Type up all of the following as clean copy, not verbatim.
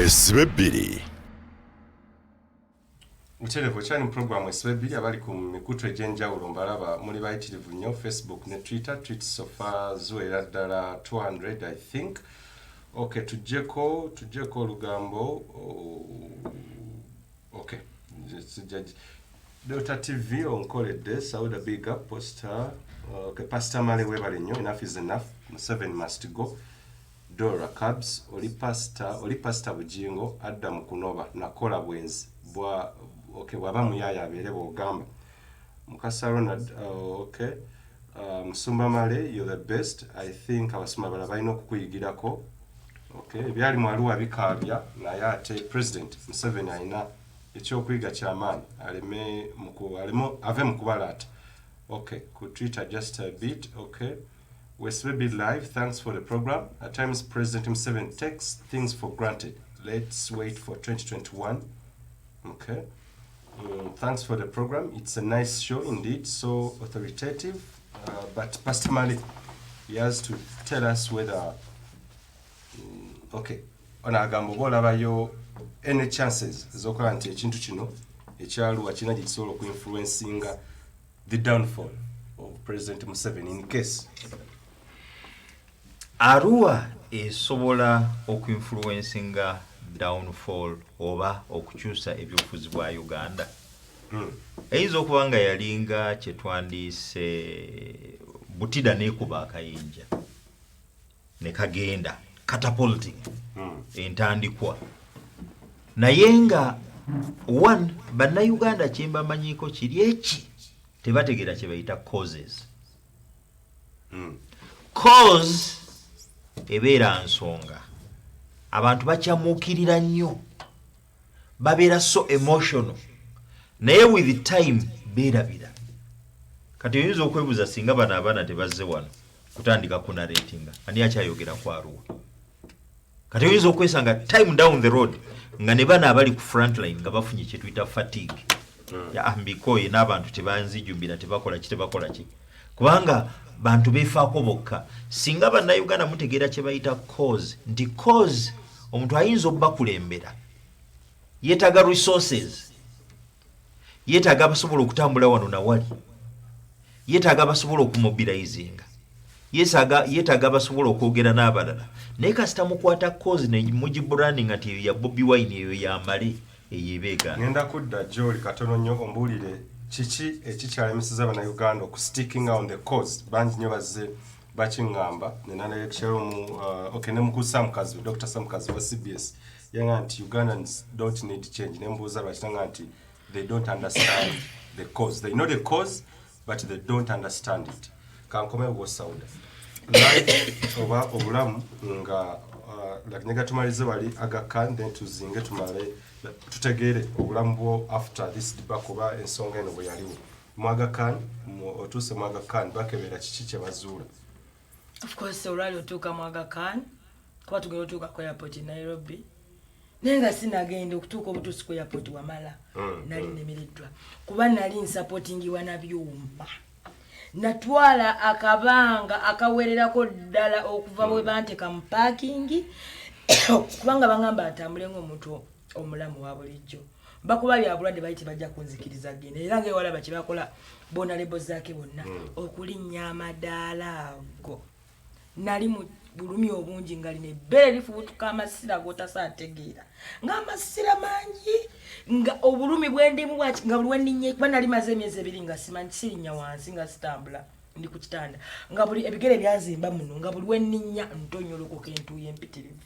Weesibe Bbiri. Mutelevu cyane program Weesibe Bbiri abali ku mikutu egy'enjawulo mbalaba muli bayitirivu nnyo Facebook ne Twitter. Tweets so far ziwera ddala 200 I think. Okay, tujjeko olugambo. Okay, Dota TV onkoledde Sauda big up poster. Okay, Pastor Male webale nnyo. Enough is enough. 7 must go. Dora Cabs, oli pastor Bujingo, Adam Kunoba, Nakola Bwenzi, okay, wabamu yaya abeerebo ogamba. Mukasa Ronald, okay. Musumba Male, you're the best. I think abasumba bala balina okukuyigirako. Okay, byali mwaluwa bikabya naye ate President Museveni alina ekyokuyiga ky'amaanyi ave mu kubalaata. Okay, ku Twitter just a bit, okay. Weesibe Bbiri live, thanks for the program. At times President Museveni takes things for granted. Let's wait for 2021. Okay. Thanks for the program. It's a nice show indeed, so authoritative. But Pastor Mali, he has to tell us whether, okay, on agambo bolabayo any chances zokola nti ekintu kino ekyaluwa kina gisobola okuinfluencinga the downfall of President Museveni in case Arua esobola okuinfluencinga downfall oba okukyusa ebyobufuzi bwa Uganda. Eizo okubanga yalinga kyetwandiise butida nekuba akayinja ne kagenda catapulting entandikwa naye nga one bannayuganda kyemba manyiko kiri eki tebategeera kye bayita causes. Cause ebeera nsonga abantu bakyamuukirira nnyo babeera so emotional naye with the time beerabira kati oyinza okwebuuza singa bano abaana tebazze wano kutandika kunaratinga ani akyayogera ku Arua kati oyinza okwesanga time down the road nga ne bana abali ku frontline nga bafunye kye tuyita fatigue ya ambikoye n'abantu tebanzijumbira tebakola ki kubanga bantu befaako bokka singa bannayuganda mutegeera kye bayita cause nti cause omuntu ayinza okubakulembera yeetaaga resources yeetaaga basobola okutambula wano nawali yeetaaga basobola okumobilizinga yeetaaga basobola okwogera n'abalala naye kasita mukwata cause ne mugibranding ati ya Bobi Wine eyo yamale eyebeega ngenda kudda gy'oli katono nnyo ombuulire kiki ekikyalemeseza bannayuganda okustickinga on the cause bangi nnyo bazze bakiŋŋamba nenanayekyero okay, ne mukulu Samukazi Dr. Samukazi wa CBS yanga nti Ugandans don't need change nembuuza lwakitanga nti they don't understand the cause. They know the cause but they don't understand it. Kankome wo Sauda live oba obulamu nga lakinyaga tumalize wali Agakan then tuzinge tumale tutegere obulamu bwo after this debacle ba ensonga eno bwe yaliwo Mwagakan otuse Mwagakan bakebera kiki kye bazuula. Of course olwali otuuka Mwagakan kuba tugenda otuuka ku airport Nairobi nenga sinagenda okutuuka obutuusi ku airport Wamala nali nemiriddwa kuba nali nsupportingiwa na byuma natwala akabanga akawererako ddala okuva bwe banteka mu parking kubanga bangamba atambule ng'omuntu omulamu wa bulijjo bakuba byabulwadde bayiti bajja kunzikiriza genda era ng'ewalaba kye bakola bona lebo zaake bonna okulinnya amadaala ago nali mu bulumi obungi nga lino ebbere lifubutuka amasira g'otasaategeera ng'amasira mangi nga obulumi bwendimu nga buli wenninnya kuba nali maze emyezi 2 nga simanyi sirinnya wansi nga sitambula ndi ku kitanda nga buli ebigere byazimba muno nga buli wenninnya ntonyolokoka entuuyo empitirivu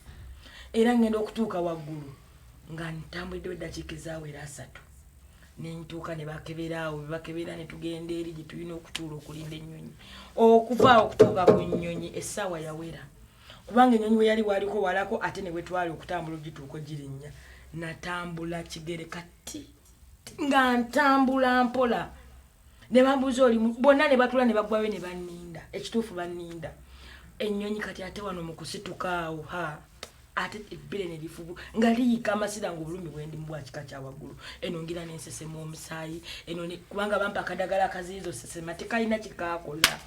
era ngenda okutuuka waggulu nga ntambulidde eddakiika ezaawera 3 nentuuka ne bakeberaawo bakebera ne tugenda eri gye tulina okutuula okulinda ennyonyi okuvaawo okutuuka ku nnyonyi essaawa yawera kubanga ennyonyi we yali waliko walako ate ne wetwali okutambula ogituuko girinnya natambula kigere kati nga ntambula mpola ne bambuuza oli bonna ne batula ne bagwayo ne banninda ekituufu banninda ennyonyi kati ate wano mu kusitukaawo ate ebbere ne lifubu nga liyika amasira ng'obulumi bwendi mbwa kika kya waggulu eno ngira n'ensesema omusaayi eno kubanga bampa akadagala akaziizo sesema tekalina kikaakola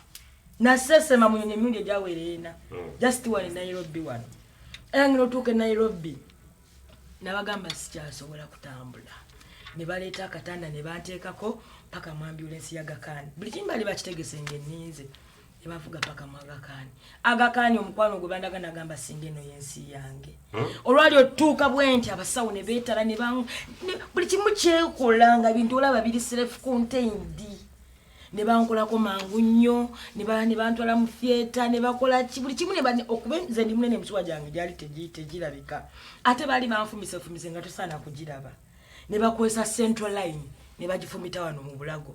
nasesema mu nnyonyi emirundi egyawera ena just one Nairobi wano era ngino otuuka Nairobi nabagamba sikyasobola kutambula ne baleeta akatanda ne banteekako paka mu ambulance ya Agakani buli kimu bali bakitegese ng'enninze ne bavuga paka mu Agakani Agakani omukwano gwe bandagana agamba singa eno y'ensi yange olwali otuuka bwenti abasawo ne beetala ne buli kimu kyekola nga bintu olaba biri self-contained ne bankolako mangu nnyo ne bantwala mu theatre ne bakola buli kimu okuba nze ndi munene emisuwa gyange gyali tegirabika ate baali banfumise nga tosaana kugiraba ne bakozesa central line ne bagifumita wano mu Bulago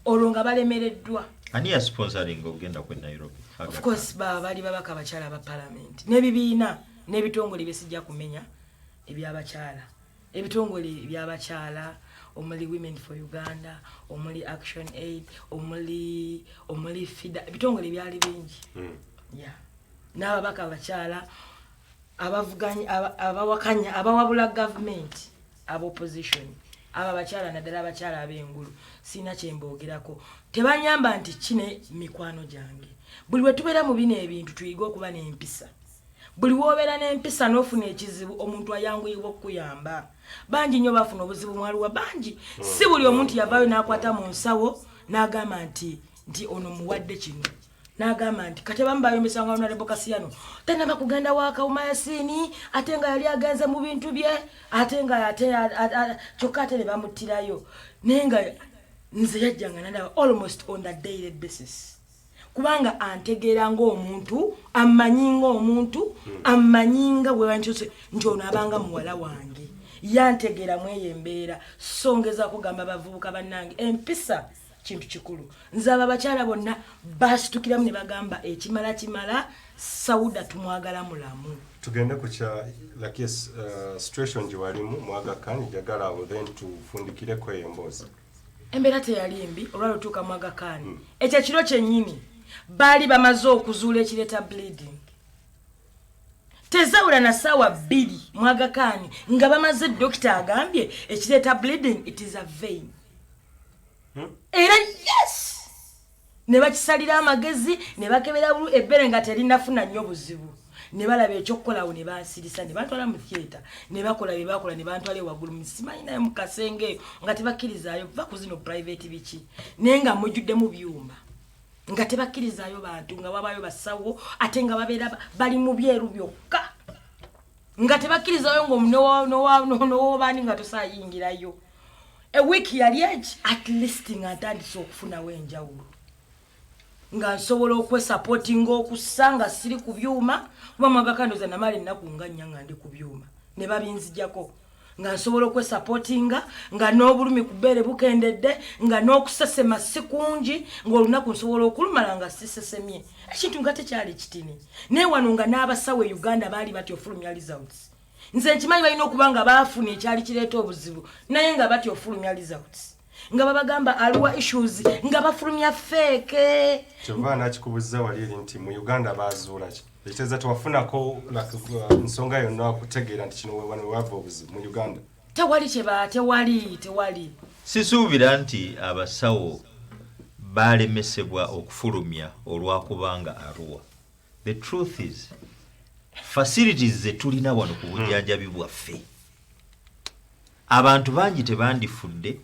olwo nga balemereddwa ani ya sponsoring ogenda ku Nairobi of course bali babaka abakyala ba parliament n'ebibiina n'ebitongole byesijja kumenya ebyabakyala ebitongole ebyabakyala omuli Women for Uganda omuli Action Aid omuli FIDA ebitongole byali bingi yeah n'ababaka abakyala abawakanya abawabula government aba opposition aba bakyala naddala abakyala ab'engulu sina kyemboogerako tebanyamba nti kine mikwano gyange buli we tubeera mu bino ebintu tuyiga okuba n'empisa buli wobeera n'empisa n'ofuna ekizibu omuntu ayanguyibwa okukuyamba bangi nnyo bafuna obuzibu mwaliwa bangi si buli omuntu yavaayo n'akwata mu nsawo n'agamba nti ono muwadde kino n'agamba nti kate bamu bayombesa nga Honorable Kasiyano tanaba kugenda wa Kawuma Yasini ate nga yali agenze mu bintu bye ate nga kyokka ate ne bamuttirayo naye nga nze yajjanga nandaba almost on a daily basis kubanga antegeera ng'omuntu amanyinga bwe bankyuse nti ono abanga muwala wange yantegeera mweyo embeera songeza kugamba bavubuka bannange empisa kintu kikulu nze abo abakyala bonna basitukiramu ne bagamba ekimala Sauda tumwagala mulamu tugende ku kya like situation gye walimu mu Agakani jagala abo then tufundikireko emboozi embeera teyali mbi olwali otuuka mu Agakani ekyo kiro kyennyini baali bamaze okuzuula ekireeta bleeding tezawula na ssaawa 2 mu Agakani nga bamaze dokita agambye ekireeta bleeding it is a vein era yes ne bakisalira amagezi ne bakebera bulu ebbere nga terinafuna nnyo buzibu ne balaba ekyokkolawo ne bansirisa ne bantwala mu theatre ne bakola bye bakola ne bantwala ewaggulu musimanyi naye mu kasenge nga tebakkirizayo va ku zino private biki naye nga mujjudde mu byuma nga tebakkirizayo bantu nga wabayo basawo ate nga babeera bali mu byeru byokka nga tebakkirizayo ng'omunowobaani nga tosaayingirayo a week yali at least nga ntandise okufunawo enjawulo nga nsobola okwesupportinga okusanga siri ku byuma kuba mu Agakani ndoza namala ennaku nga nnya nga ndi ku byuma ne babinzijjako nga nsobola okwesupportinga nga n'obulumi ku bbeere bukendedde nga n'okusesema si kungi ng'olunaku nsobola okulumala nga sisesemye ekintu nga tekyali kitini naye wano nga n'abasawo e Uganda baali batya ofulumya results nze nkimanyi balina okuba nga baafuna ekyali kireeta obuzibu naye nga batya ofulumya results nga babagamba aliwa issues nga bafulumya fake kyova nakikubuza wali eri nti mu Uganda bazuula ki ekitegeeza tewafunako nsonga yonna okutegeera nti kino wano wava obuzibu mu Uganda tewali sisuubira nti abasawo balemesebwa okufulumya olwakubanga Arua the truth is facilities zetulina wano ku bujjanjabi bwaffe abantu bangi tebandifudde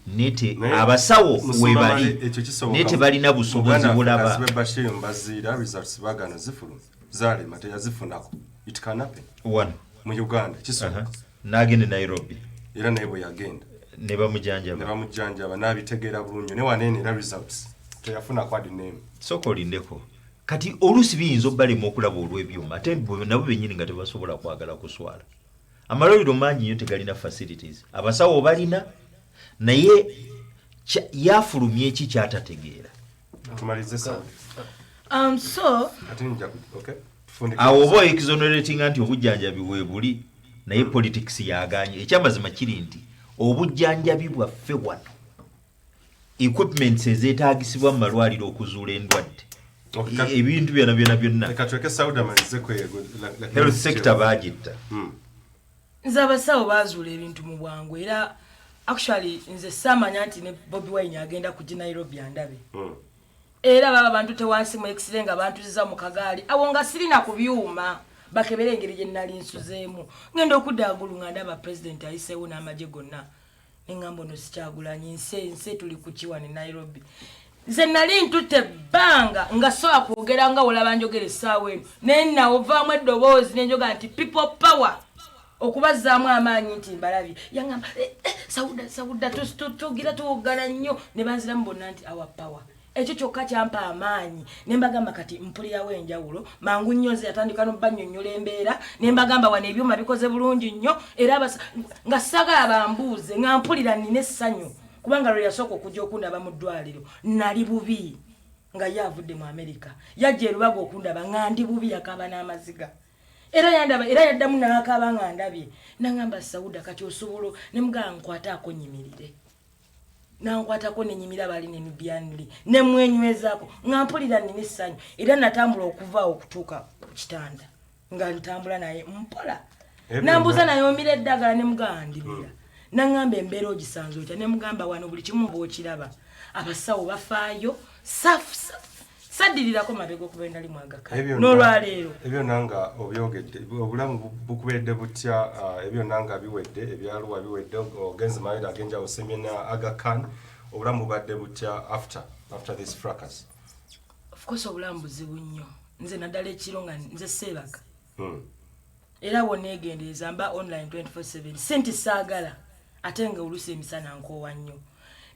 nete abasawo webali nete balina busobozi bulaba Bashir mbazira results bagano zifulu zale mate yazifunako it can happen one mu Uganda kisoboka nagende Nairobi era naye yagenda ne bamujjanjaba nabitegeera bulungi ne wanene era results teyafuna kwadi name soko lindeko kati olusi biyinza obbalemu okulaba olw'ebyuma ate nabo bennyini nga tebasobola kwagala kuswala amalwaliro mangi nnyo tegalina facilities abasawo balina naye yafulumya eki kyatategeera tumalize sawa so okay awo oba exoneratinga nti obujjanjabi weebuli naye politics yaganye ekyamazima kiri nti obujjanjabi bwaffe wano equipments ezeetaagisibwa mu malwaliro okuzuula endwadde ebintu byonna katweke Sauda malize kwego health sector bagitta nze abasawo bazuula ebintu mu bwangu era actually nze saamanya nti ne Bobi Wine agenda ku Nairobi andabe era baba bantu tewansi mu x-ray nga bantu ziza mu kagaali awo nga sirina ku byuma bakebere engeri gye nnali nsuzeemu ngenda okudda agulu nga ndaba president ayiseewo n'amagye gonna neŋŋamba ono sikyagulanyi nse tuli ku kiwa ne Nairobi nze nali ntutte ebbanga nga sobola kwogera nga olaba njogera essaawa eno naye nawovaamu eddoboozi nenjoga nti people power okubazzaamu amaanyi nti mbalabye yaŋŋamba Sauda tugira tuwogana nnyo ne banziramu bonna nti our power ekyo kyokka kyampa amaanyi ne mbagamba kati mpulirawo enjawulo mangu nnyo nze yatandika n'obbannyonnyola embeera ne mbagamba wano ebyuma bikoze bulungi nnyo era nga saagala bambuuze nga mpulira nnina essanyu kubanga lwe yasooka okujja okundaba mu ddwaliro nali bubi nga ye avudde mu Amerika yajja erubaga okundaba nga ndi bubi yakaaba n'amaziga era yaddamu n'akaaba nga ndabye naŋŋamba Sauda kati osobola ne mugamba nkwataako nyimirire nankwatako nenyimira bali nemibyanuli nemwenywezaako nga mpulira nnina essanyu era natambula okuvaawo okutuuka ku kitanda nga ntambula naye mpola nambuuza naye omira eddagala ne mugamba ndibira naŋŋamba embeera ogisanze otya ne mugamba wano buli kimu bw'okiraba abasawo bafaayo safu saddirirako mabega okuba endali mwagaka n'olwaleero ebyo nanga obyogedde obulamu bukuberedde butya ebyo nanga biwedde ebyaluwa biwedde ogenze mayiro agenja osemye na Aga Khan obulamu bubadde butya after this fracas of course obulamu buzibu nnyo nze naddala ekiro nga nze seebaka era wonna egendereza mba online 24/7 senti saagala ate nga oluusi emisana nkoowa nnyo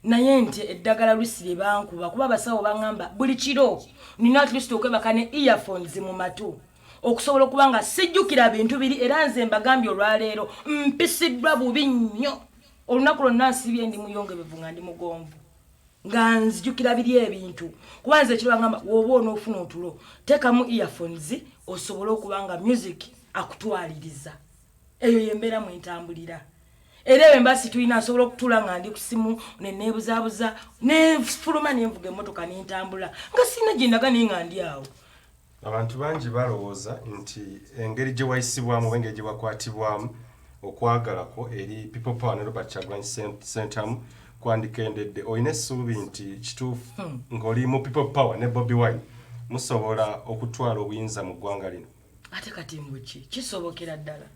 naye nti eddagala lusire bankuba kuba abasawo baŋŋamba buli kiro nina at least okwebaka ne earphones mu matu okusobola okuba nga sijjukira bintu biri era nze mbagambye olwaleero mpisiddwa bubi nnyo olunaku lwonna nsibye ndi muyongebevu nga ndi mugonvu nga nzijjukira biri ebintu kuba nze ekiro baŋŋamba woba onoofuna otulo teekamu earphones osobole okuba nga music akutwaliriza eyo yembeera mwentambulira era embasi tulina asobola okutula nga ndi ku simu neneebuzaabuza nefuluma nenvuga emmotoka nentambula nga sina gye ndaga naye nga ndi awo abantu bangi balowooza nti engeri gye wayisibwamu oba engeri gye wakwatibwamu okwagalako eri people power ne Robert Kyagulanyi Ssentamu kwandikendedde olina essuubi nti kituufu ng'oli mu people power ne Bobi Wine musobola okutwala obuyinza mu ggwanga lino ate kati mbuki kisobokera ddala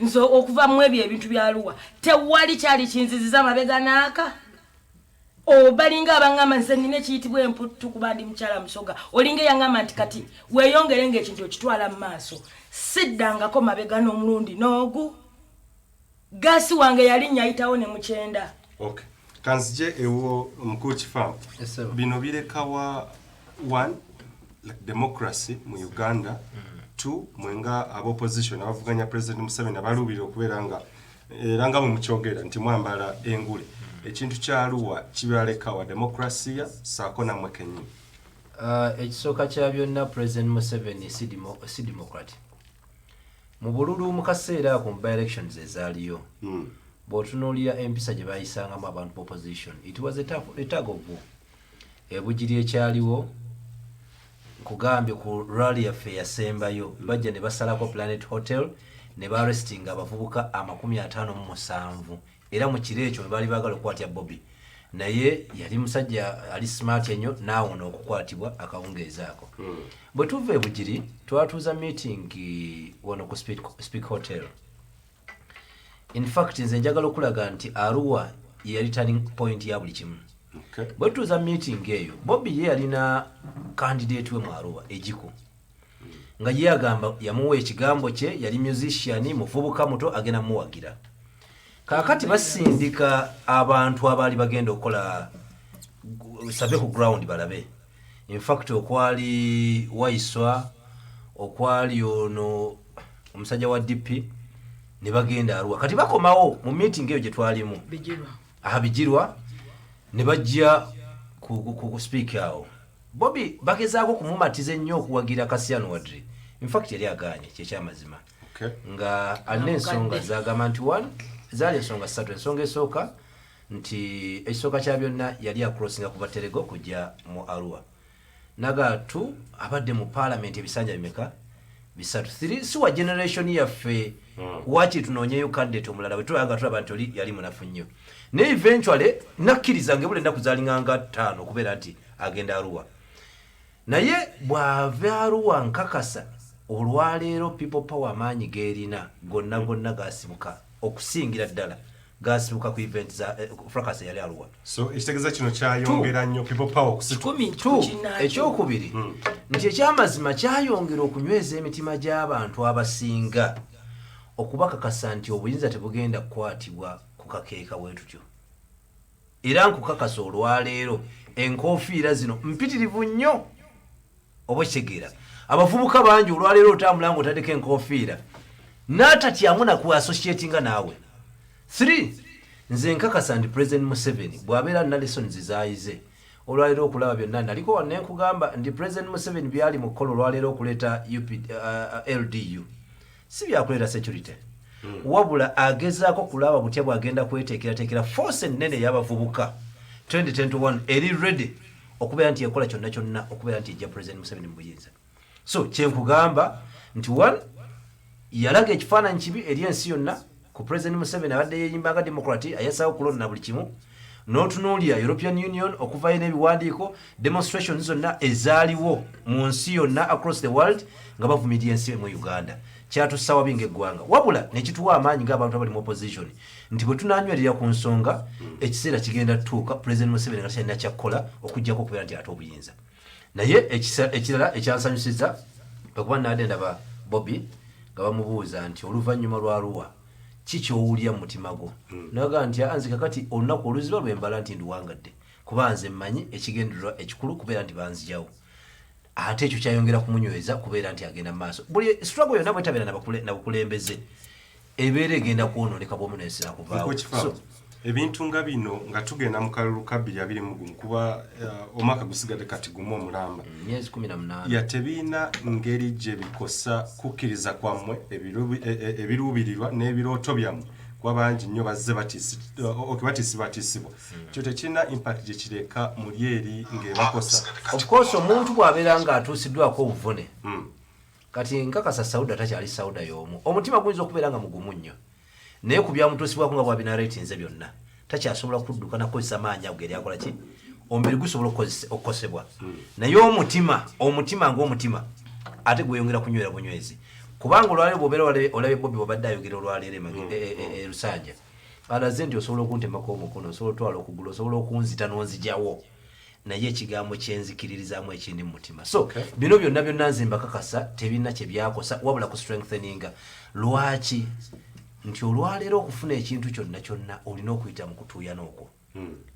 nso okuva mu ebyo ebintu byaluwa tewali kyali kinziziza mabega naaka obalinga abangamba nze nina ekiyitibwa emputtu kuba ndi mukyala musoga olinga eyangamba nti kati weeyongere ng'ekintu okitwala mu maaso siddangako mabega n'omulundi n'ogu gaasi wange yali nnyayitawo ne mukyenda okay kanzije ewo mukulu kifamu bino birekawa one like democracy mu Uganda two mwenga abopposition abavuganya president Museveni abalubira okubeera nga era nga mukyogera nti mwambala engule ekintu kyaluwa kibalekawa demokrasiya saako namwe kenyini ekisooka kya byonna president Museveni si democrat mu bululu mu kaseera ku by elections ezaaliyo bw'otunuulira empisa gye bayisangamu abantu bu opposition it was a tug of war ebugiri ekyaliwo kugambye ku rally yaffe yasembayo bajja ne basalako Planet Hotel ne barestinga abavubuka 57 era mu kiro ekyo bali baagala okukwatya Bobby naye yali musajja ali smart ennyo naawona okukwatibwa akawungeeza ako bwe tuva ebugiri twatuuza meeting wano ku Speak Hotel. In fact nze njagala okulaga nti Arua yali turning point ya buli kimu. Bwe tuuza meeting eyo Bobby ye yalina candidate we mu Arua ejiko nga ye agamba yamuwa ekigambo kye yali musician muvubuka muto agenda muwagira. Kakati basindika abantu abali bagenda okola sabe ku ground balabe. In fact okwali Waiswa okwali ono omusajja wa DP ne bagenda Arua. Kati bakomawo mu meeting eyo gye twalimu. Bijirwa ne bajja ku speak awo. Bobby bagezaako kumumatiza ennyo okuwagira Kasiyano Wadri. In fact yali aganye kyamazima. Nga alina ensonga zagamba nti one zaali ensonga ssatu. Ensonga esooka nti ekisooka kya byonna yali acrossinga kuva Terego kujja mu Arua. Naga tu abadde mu parliament ebisanja bimeka bisatu. Siwa generation yaffe wachi tunoonyeyo candidate omulala bwe tuyanga tulaba nti oli yali munafu nnyo. Ne eventually nakkiriza ngebule ennaku zaalinganga 5 okubeera nti agenda Arua. Naye bw'ava Arua nkakasa olwaleero people power amaanyi gerina gonna gasibuka okusingira ddala gasibuka ku event za fracas yali aluwa. So ekitegeeza kino kyayongera nnyo people power okusituka. Ekyokubiri nti ekyamazima kyayongera okunyweza emitima gy'abantu abasinga okubakakasa nti obuyinza tebugenda kukwatibwa ku kakeeka bwe tutyo. Era nkukakasa olwaleero enkofiira zino mpitirivu nnyo oba kitegeera. Abavubuka bangi olwaleero otambula ng'otaddeko enkofiira n'atatyamu naku associatinga naawe. 3 nze nkakasa nti President Museveni bw'abeera na lessons zaayize olwaleero okulaba byonna naliko wanne nkugamba nti President Museveni byali mu kkola olwaleero okuleeta LDU si byakuleeta security. Wabula agezaako kulaba butya bw'agenda kweteekerateekera force ennene ey'abavubuka 2021 eri ready okubeera nti ekola kyonna kyonna okubeera nti ejja President Museveni mu buyinza. So kyenkugamba nti 1 yalaga ekifaananyi kibi eri ensi yonna ku President Museveni abadde yeeyimbanga demokrati ayasaawo kulonna buli kimu n'otunuulira European Union okuvayo n'ebiwandiiko demonstrations zonna ezaaliwo mu nsi yonna across the world nga bavumirira ensi mu Uganda. Kyatusawa binga eggwanga wabula nekituwa amaanyi ng'abantu abali mu opposition nti bwe tunanywerera ku nsonga ekiseera kigenda tutuuka President Museveni nga talina kyakkola okuggyako okubeera nti ate obuyinza. Naye ekirala ekyansanyusiza okuba nadde ndaba Bobby nga bamubuuza nti oluvannyuma lwa Arua kikyowulya mu mutima gwo. Naga nti anzika kati olunaku oluziba lwembala nti ndiwangadde kuba nze mmanyi ekigendererwa ekikulu kubeera nti banzijawo. Ate ekyo kyayongera kumunyweza kubeera nti agenda maaso. Buli struggle yonna bwetabeera na bukulembeze ebeera egenda kwonooneka bw'omuneesi nakuvaawo. Ebintu nga bino nga tugenda mu kalulu ka 2021 kuba omwaka gusigadde kati gumu omulamba myezi 18 yatebiina ngeri gye bikosa kukkiriza kwammwe ebiruubirirwa n'ebirooto byammwe kuba bangi nnyo bazze batiisibwa kyo tekirina impact gye kireka muli eri ng'ebakosa. Of course omuntu bw'abeera ng'atuusiddwako obuvune kati nkakasa Sauda takyali Sauda y'omu omutima guyinza okubeera nga mugumu nnyo naye ku byamutuusibwako nga bwabinaratinze byonna takyasobola kudduka nakozesa maanyi ago eri akola ki omubiri gusobola okukosebwa naye omutima ng'omutima ate gweyongera kunywera bunywezi kubanga olwaleero bw'obeera olabye Bobby bw'abadde ayogera olwaleero Lusanja alaze nti osobola okuntemako omukono osobola otwala okugulu osobola okunzita n'onzijawo naye ekigambo kyenzikiririzaamu ekindi mu mutima. So bino byonna nze mbakakasa tebirina kye byakosa wabula ku strengtheninga. Lwaki nti olwaleero okufuna ekintu kyonna olina okuyita mu kutuuya n'okwo.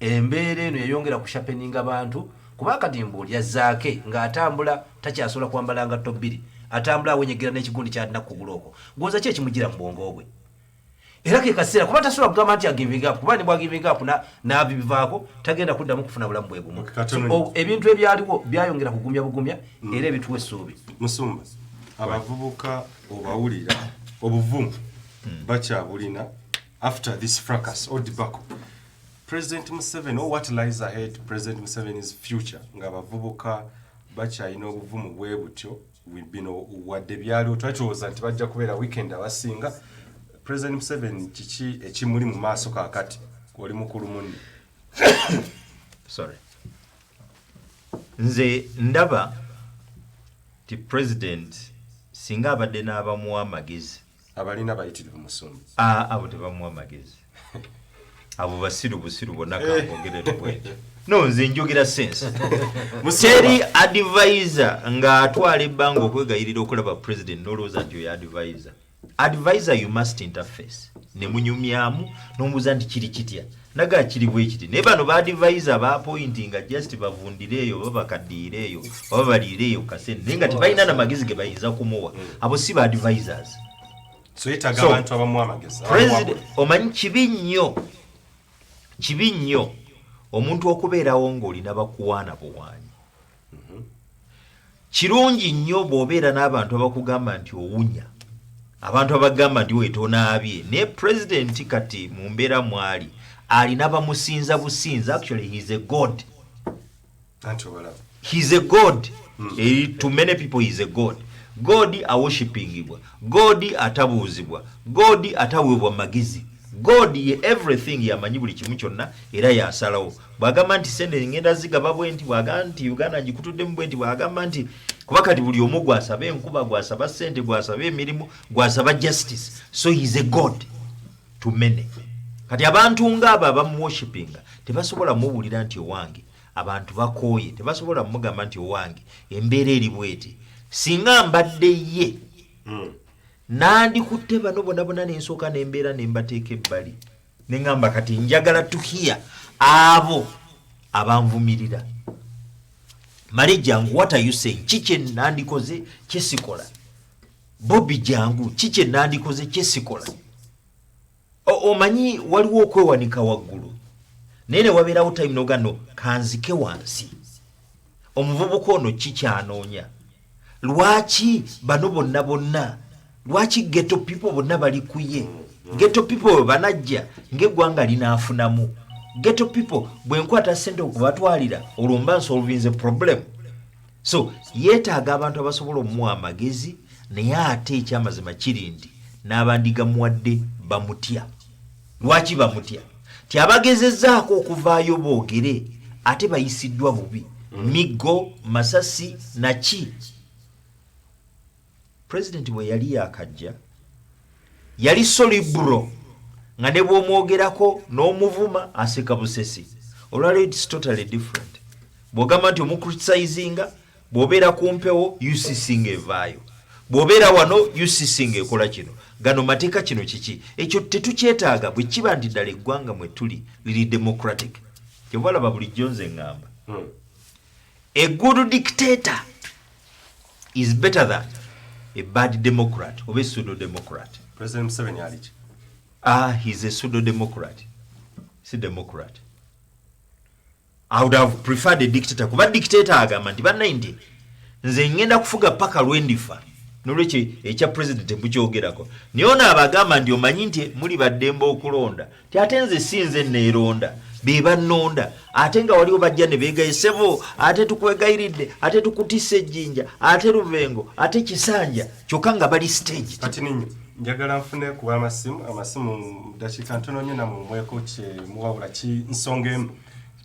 Embeera eno yayongera kushapeninga abantu kuba Katimbo yazzaake ng'atambula takyasobola kwambala ngatto 2 atambula awenyegera n'ekigundi ky'alina kugulu okwo gwoza ki ekimugira mu bwongo bwe. Era ke kaseera kuba tasobola kugamba nti agiving up kuba ne bwagiving up n'abivaako tagenda kuddamu kufuna bulamu bwe bumu. Ebintu ebyaliwo byayongera kugumya era ebituwa essuubi. Musumba abavubuka obawulira obuvumu bakyabulina after this fracas or debacle. President Museveni or what lies ahead President Museveni's future ng'abavubuka bakyalina obuvumu bwe butyo bino wadde byaliwo twakirowooza nti bajja kubeera weekend abasinga. President Museveni kiki ekimuli mu maaso kaakati oli mukulu munne? Sorry. Nze ndaba ti president singa abadde n'abamuwa amagezi abalina bayitirivu Musumba. Abo tebamuwa amagezi. Abo basiru bonna kangogerera bwetyo. No, nze njogera sense. Teri advisor ng'atwala ebbanga okwegayirira okulaba president n'olowooza nti oyo advisor. Advisor you must interface. Ne munyumyamu n'omubuuza nti kiri kitya. Naga kiri bwe kiti. Naye bano ba advisor ba appointinga just bavundireeyo oba bakaddiireeyo oba baliireeyo kasene naye nga tebalina n'amagezi ge bayinza kumuwa. Abo si ba advisors. So yetaga abantu abamu amagezi. President omanyi kibi nnyo omuntu okubeerawo ng'olina bakuwaana buwaanyi. Kirungi nnyo bw'obeera n'abantu abakugamba nti owunya. Abantu abagamba nti weetonaabye. Naye president kati mu mbeera mwali alina bamusinza businza. Actually he is a god. He is a god. To many people he is a god. God aworshipingibwa. God atabuuzibwa. God ataweebwa magezi. God ye everything yamanyi buli kimu kyonna era yasalawo. Bwagamba nti sente ngenda zigaba bwe nti bwagamba nti Uganda ngikutudde mu bwe nti bwagamba nti kuba kati buli omu gwasaba enkuba gwasaba ssente gwasaba emirimu gwasaba justice, so he's a god to many. Kati abantu ng'abo abamuworshipinga tebasobola mubuulira nti owange abantu bakooye, tebasobola mugamba nti owange embeera eri bweti. Singa mbadde ye nandikutte bano bonna nensooka nembeera nembateeka ebbali neŋŋamba kati njagala tuhiya abo abanvumirira. Male jangu, what are you saying? Chiche nandikoze kyesikola. Bobby jangu, chiche nandikoze kyesikola. Omanyi waliwo okwewanika waggulu. Nene wabeerawo time nogano kanzike wansi. Omuvubuka ono kikyanoonya. Lwaki bano bonna lwaki ghetto people bonna bali kuye? Ghetto people banajja ng'eggwanga linaafunamu. Ghetto people bwenkwata ssente okubatwalira olumba nsolvinze problem. So yeetaaga abantu abasobola omuwa amagezi, naye ate ekyamazima kiri nti n'abandiga muwadde bamutya. Lwaki bamutya? Ti abagezezzaako okuvaayo boogere ate bayisiddwa bubi. Miggo, Masasi naki. President bwe yali yakajja yali solibro nga ne bw'omwogerako n'omuvuma aseka busesi. Olwaleero it's totally different. Bw'ogamba nti omucriticizinga, bw'obeera ku mpewo UCC evaayo, bw'obeera wano UCC ekola kino. Gano mateeka kino kiki? Ekyo tetukyetaaga bwe kiba nti ddala eggwanga mwe tuli liri democratic. Kyova laba bulijjo nze ŋŋamba. A good dictator is better than a bad democrat or a pseudo-democrat. President Museveni aliki? He's a pseudo-democrat. He's a democrat. I would have preferred a dictator. Kuba dictator agamba nti bannayindi nze ngenda kufuga paka lwendifa. Nolwekyo ekya president mukyogerako. Naye ono abagamba nti omanyi nti muli baddembe okulonda. Ti ate nze si nze neeronda. Be bannonda. Ate nga waliwo bajja ne beegayisebo, ate tukwegayiridde, ate tukutisse ejjinja, ate lubengo, ate kisanja. Kyokka nga bali stage. Kati ninyo njagala nfune ku amasimu dakiika ntono nnyo namwe mweko muwabula ki nsonga emu.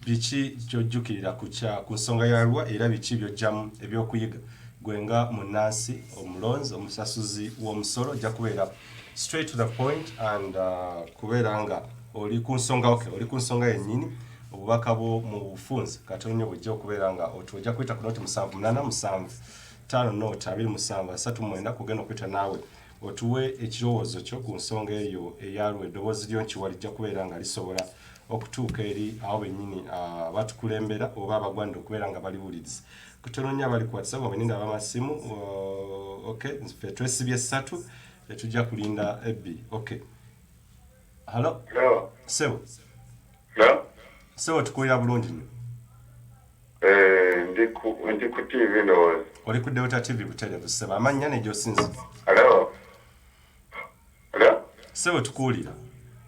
Biki kyojjukirira ku nsonga yalwa era biki byojjamu ebyokuyiga gwenga munansi omulonzi omusasuzi w'omusolo ojja kubeera straight to the point and kubeera nga oli ku nsonga yennyini obubaka bwo mu bufunze katonyo bujja okubeera nga ojja kwita ku noti 787 5 noti 277 kugenda okwita naawe otuwe ekirowoozo kyo ku nsonga eyo eyalwa eddoboozi lyo nkiwa lijja kubeera nga lisobola okutuuka eri awo bennyini batukulembera oba abagwanira okubeera nga baliwuliriza. Kutono nnyo abali ku WhatsApp abaninda ab'amasimu. Okay, ffe twesibye 3 tujja kulinda ebbiri. Okay. Hello? Hello? Sebo? Hello? Sebo tukulira bulungi nnyo. Ndi ku TV ndowooza. Oli ku Delta TV butereevu Sebo. Amannya ne gy'osinzidde. Hello? Hello? Sebo tukuwulira.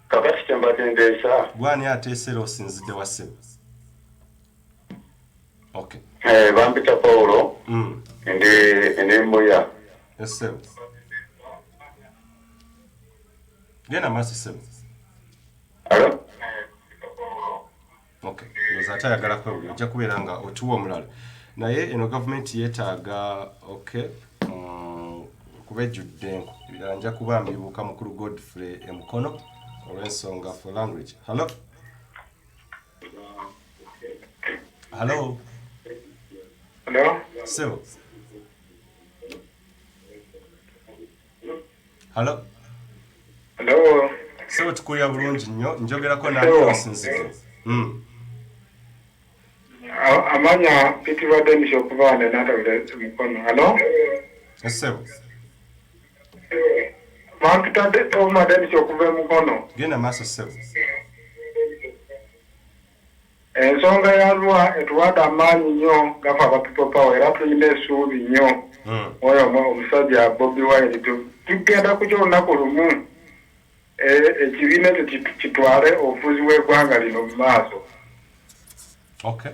Kakati kyembadde ndeesa. Gwani ateesera osinzidde wa Sebo? Okay. Bampita Paulo. Ndi Mbuya. Yes, Sebo. Genda maaso Sebo. Hello? Okay. Ndoza atayagala kwewulira ojja kubeera nga otuwa omulala. Naye eno gavumenti yeetaaga okay kuba ejjudde enku. Ebirala nja kuba mbibuuka mukulu Godfrey Emukono olw'ensonga for language. Hello? Hello? Hello? Sebo? Hello? Hello? Sebo tukulira bulungi nnyo njogerako naye osinzidde. Amanya Peter Dennis okuva ne Natale Mukono. Hello? Sebo? Bampita Dennis okuva Mukono. Genda maaso Sebo. Ensonga yalwa etuwadde amaanyi nnyo gafa aba people power era tulina essuubi nnyo oyo omusajja Bobi Wine tugenda ku kyolunaku lumu ekibiina ekyo kitwale obufuzi bw'eggwanga lino mu maaso. Okay.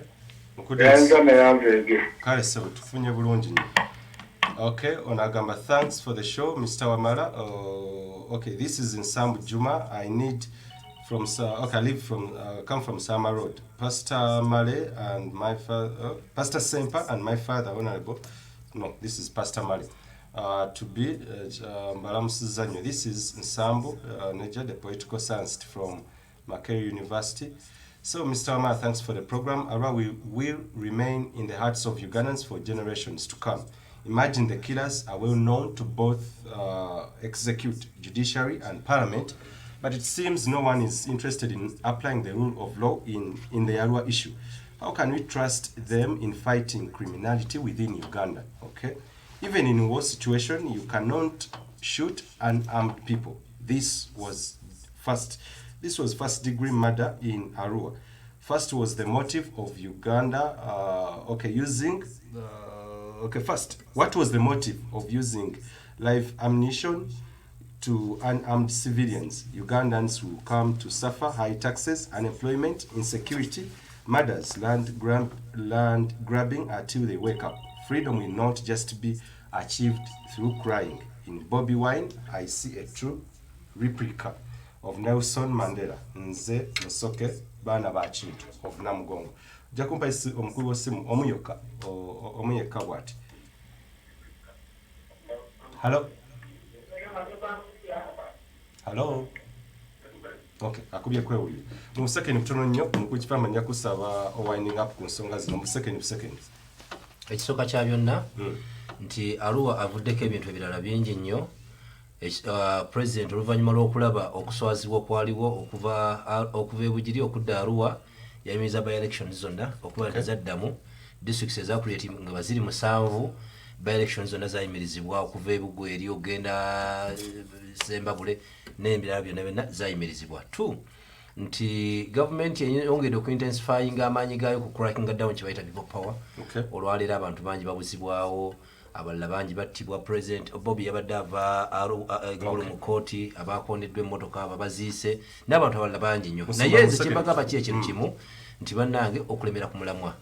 Yanza neyanzeege. Kale Sebo tufunye bulungi nnyo. Okay, onagamba thanks for the show Mr. Wamala. Okay, this is in Sambu Juma. I need from okay, I live from come from Sama Road. Pastor Male and my father, Pastor Sempa and my father, Honorable no, this is Pastor Mali. To be Mbalamusizza nnyo. This is Nsambu Neja, the political scientist from Makerere University. So, Mr. Wamala, thanks for the program. Arua will remain in the hearts of Ugandans for generations to come. Imagine the killers are well known to both execute, judiciary and parliament, but it seems no one is interested in applying the rule of law in the Arua issue. How can we trust them in fighting criminality within Uganda? Okay, even in war situation, you cannot shoot unarmed people. This was first degree murder in Arua. First was the motive of Uganda. First, what was the motive of using live ammunition to unarmed civilians? Ugandans will come to suffer high taxes, unemployment, insecurity, murders, land grabbing until they wake up. Freedom will not just be achieved through crying. In Bobi Wine, I see a true replica of Nelson Mandela. Nze Musoke Bana Bachintu of Namugongo. Jakumpa isi omukulu w'essimu omuyeka bw'ati. Hello? Hello? Okay, akubye kwewulira. Mu second kutono nnyo omukulu kipamba nja kusaba winding up ku nsonga zino mu second. Ekisooka kya byonna nti Arua avuddeko ebintu ebirala bingi nnyo. President oluvannyuma lw'okulaba okuswazibwa kwaliwo okuva e Bugiri okudda Arua yayimiriza by elections zonna okuba tezaddamu districts ezakuleeti nga baziri 7 by elections zonna zayimirizibwa okuva e Bugwe eri ogenda Sembabule n'ebirala byonna zayimirizibwa. 2 nti government yongedde okuintensifyinga amaanyi gaayo ku cracking down kye bayita people power. Olwaleero abantu bangi babuzibwawo, abalala bangi battibwa. President Bobby yabadde ava eggulo mu kooti, abaakondeddwa emmotoka ababaziise n'abantu abalala bangi nnyo. Naye nze kye mbagamba ki ekintu kimu nti bannange okulemera ku mulamwa.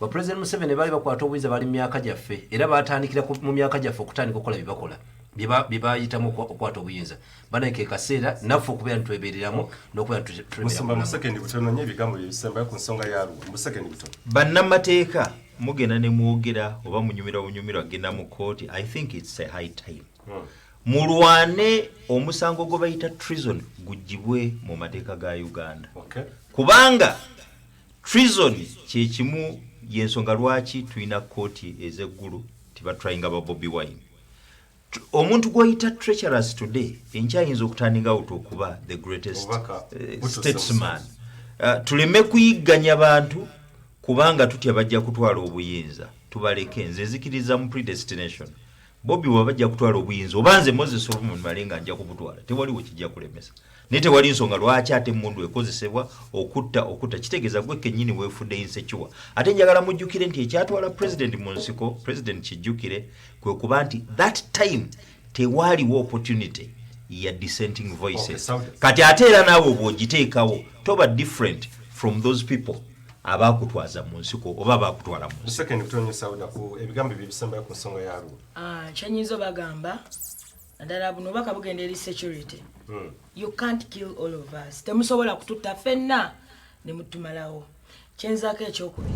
Ba President Museveni baali bakwata obuyinza bali mu myaka gyaffe era baatandikira mu myaka gyaffe okutandika okukola bye bakola. Bye bayitamu okukwata obuyinza. Banaike kaseera naffe okubeera ntwebeereramu n'okubeera ntwebeereramu. Mu second butono nnyo ebigambo bye bisembayo ku nsonga ya Arua. Mu second butono. Bannamateeka mugenda ne mwogera oba munyumirwa agenda mu kooti. I think it's a high time. Mulwane omusango gwe bayita treason gujjibwe mu mateeka ga Uganda. Kubanga treason kye kimu y'ensonga lwaki tulina kooti ez'eggulu tibatrayinga ba Bobi Wine. Omuntu gwayita treacherous today enkyayinza okutandika okuba the greatest statesman. Tuleme kuyigganya bantu kubanga tutya bajja kutwala obuyinza tubaleke. Nze nzikiriza mu predestination. Bobi wabajja kutwala obuyinza obanze Moses Ross malenga anja kubutwala tewaliwo kijja kulemesa. Nete wali nsonga lwaki ate mundu ekozesebwa okutta kitegeeza gwe kennyini weefudde insecure. Ate njagala mujjukire nti ekyatwala president mu nsiko president kijjukire kwe kuba nti that time tewaliwo opportunity ya dissenting voices. Kati ate era naawe bw'ogiteekawo toba different from those people abakutwaza mu nsiko oba abakutwala mu nsiko. Second kutonye Sauda ku ebigambo byebisembayo ku nsonga ya Arua. Kyenyizo bagamba naddala buno baka bugenda eri security. You can't kill all of us. Temusobola kututta ffenna ne mutumalawo. Kyenzaako ekyokubiri